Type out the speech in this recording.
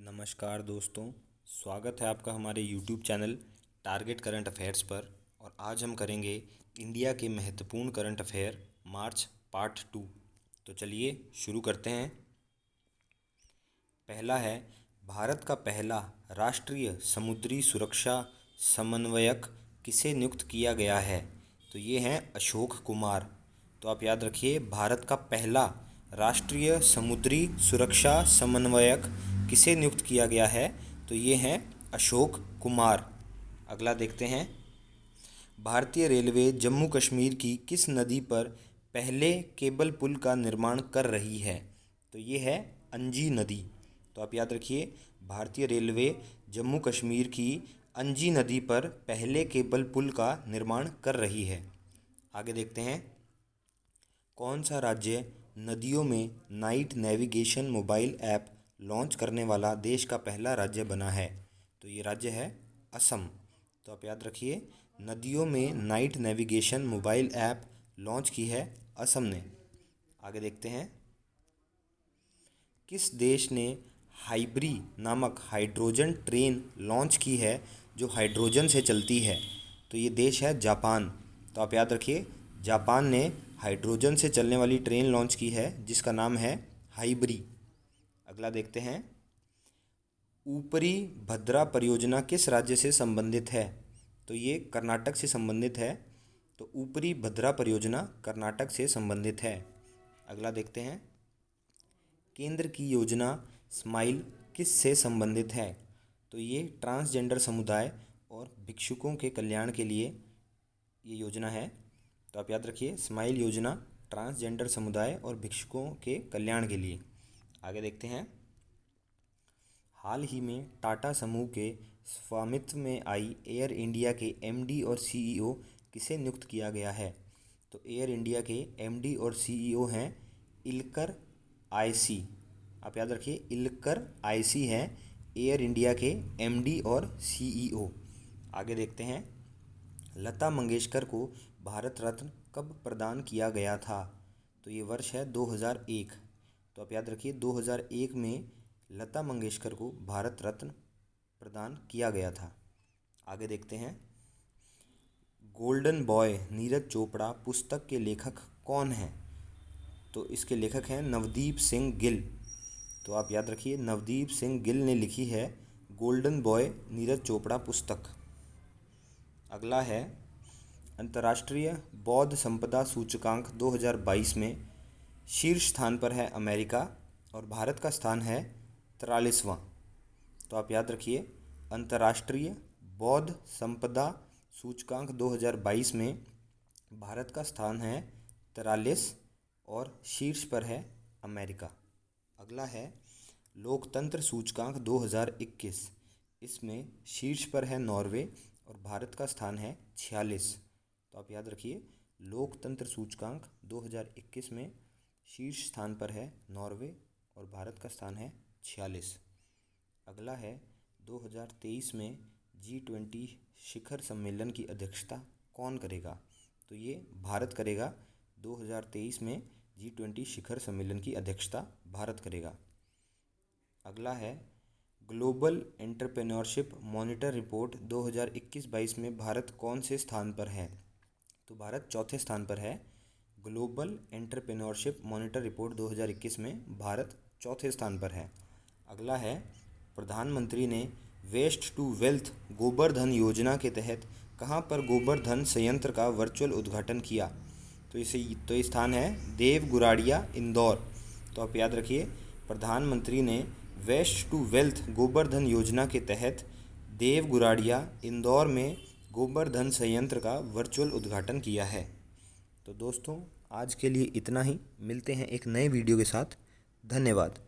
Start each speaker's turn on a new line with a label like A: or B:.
A: नमस्कार दोस्तों, स्वागत है आपका हमारे YouTube channel target current affairs पर। और आज हम करेंगे इंडिया के महत्वपूर्ण करंट अफेयर मार्च पार्ट 2। तो चलिए शुरू करते हैं। पहला है, भारत का पहला राष्ट्रीय समुद्री सुरक्षा समन्वयक किसे नियुक्त किया गया है? तो ये हैं अशोक कुमार। तो आप याद रखिए, भारत का पहला राष्ट्रीय समुद्री सुरक्षा समन्वयक किसे नियुक्त किया गया है? तो ये हैं अशोक कुमार। अगला देखते हैं, भारतीय रेलवे जम्मू कश्मीर की किस नदी पर पहले केबल पुल का निर्माण कर रही है? तो ये है अंजी नदी। तो आप याद रखिए, भारतीय रेलवे जम्मू कश्मीर की अंजी नदी पर पहले केबल पुल का निर्माण कर रही है। आगे देखते हैं, कौन सा राज्य नदियों में night navigation mobile app launch करने वाला देश का पहला राज्य बना है? तो ये राज्य है असम। तो आप याद रखिए, नदियों में night navigation mobile app launch की है असम ने। आगे देखते हैं, किस देश ने हाइब्री नामक हाइड्रोजन ट्रेन लॉन्च की है जो हाइड्रोजन से चलती है? तो ये देश है जापान। तो आप याद रखिए, जापान ने हाइड्रोजन से चलने वाली ट्रेन लॉन्च की है जिसका नाम है हाइब्री। अगला देखते हैं, ऊपरी भद्रा परियोजना किस राज्य से संबंधित है? तो ये कर्नाटक से संबंधित है। तो ऊपरी भद्रा परियोजना कर्नाटक से संबंधित है। अगला देखते हैं, केंद्र की योजना स्माइल किस से संबंधित है? तो ये ट्रांसजेंडर समुदाय और भिक्षुकों के कल्याण के लिए ये योजना है। तो आप याद रखिए, स्माइल योजना ट्रांसजेंडर समुदाय और भिक्षुकों के कल्याण के लिए। आगे देखते हैं, हाल ही में टाटा समूह के स्वामित्व में आई एयर इंडिया के एमडी और सीईओ किसे नियुक्त किया गया है? तो एयर इंडिया के एमडी और सीईओ हैं इलकर आईसी। आप याद रखिए, इलकर आईसी हैं एयर इंडिया के एमडी और सीईओ। आगे देखते हैं, लता मंगेशकर को भारत रत्न कब प्रदान किया गया था? तो ये वर्ष है 2001। तो आप याद रखिए, 2001 में लता मंगेशकर को भारत रत्न प्रदान किया गया था। आगे देखते हैं, गोल्डन बॉय नीरज चोपड़ा पुस्तक के लेखक कौन हैं? तो इसके लेखक हैं नवदीप सिंह गिल। तो आप याद रखिए, नवदीप सिंह गिल ने लिखी है गोल्डन बॉय नीरज चोपड़ा पुस्तक। अगला है, अंतर्राष्ट्रीय बौद्ध संपदा सूचकांक 2022 में शीर्ष स्थान पर है अमेरिका और भारत का स्थान है 43वां। तो आप याद रखिए, अंतर्राष्ट्रीय बौद्ध संपदा सूचकांक 2022 में भारत का स्थान है 43 और शीर्ष पर है अमेरिका। अगला है, लोकतंत्र सूचकांक 2021। इसमें शीर्ष पर है नॉर्वे और भारत का स्थान है 46। तो आप याद रखिए, लोकतंत्र सूचकांक 2021 में शीर्ष स्थान पर है नॉर्वे और भारत का स्थान है 46। अगला है, 2023 में G20 शिखर सम्मेलन की अध्यक्षता कौन करेगा? तो ये भारत करेगा। 2023 में G20 शिखर सम्मेलन की अध्यक्षता भारत करेगा। अगला है, ग्लोबल एंटरप्रेन्योरशिप मॉनिटर रिपोर्ट 2021-22 में भारत कौन से स्थान पर है? तो भारत चौथे स्थान पर है। ग्लोबल एंटरप्रेन्योरशिप मॉनिटर रिपोर्ट 2021 में भारत चौथे स्थान पर है। अगला है, प्रधानमंत्री ने वेस्ट टू वेल्थ गोबर धन योजना के तहत कहाँ पर गोबर धन संयंत्र का वर्चुअल उद्घाटन किया? तो ये स्थान है देवगुराड़िया, इंदौर। तो आप याद रखिए, प्रधानमंत्री ने वेस्ट टू वेल्थ गोबर धन योजना के तहत देवगुराड़िया, इंदौर में गोबर धन संयंत्र का वर्चुअल उद्घाटन किया है। तो दोस्तों, आज के लिए इतना ही। मिलते हैं एक नए वीडियो के साथ। धन्यवाद।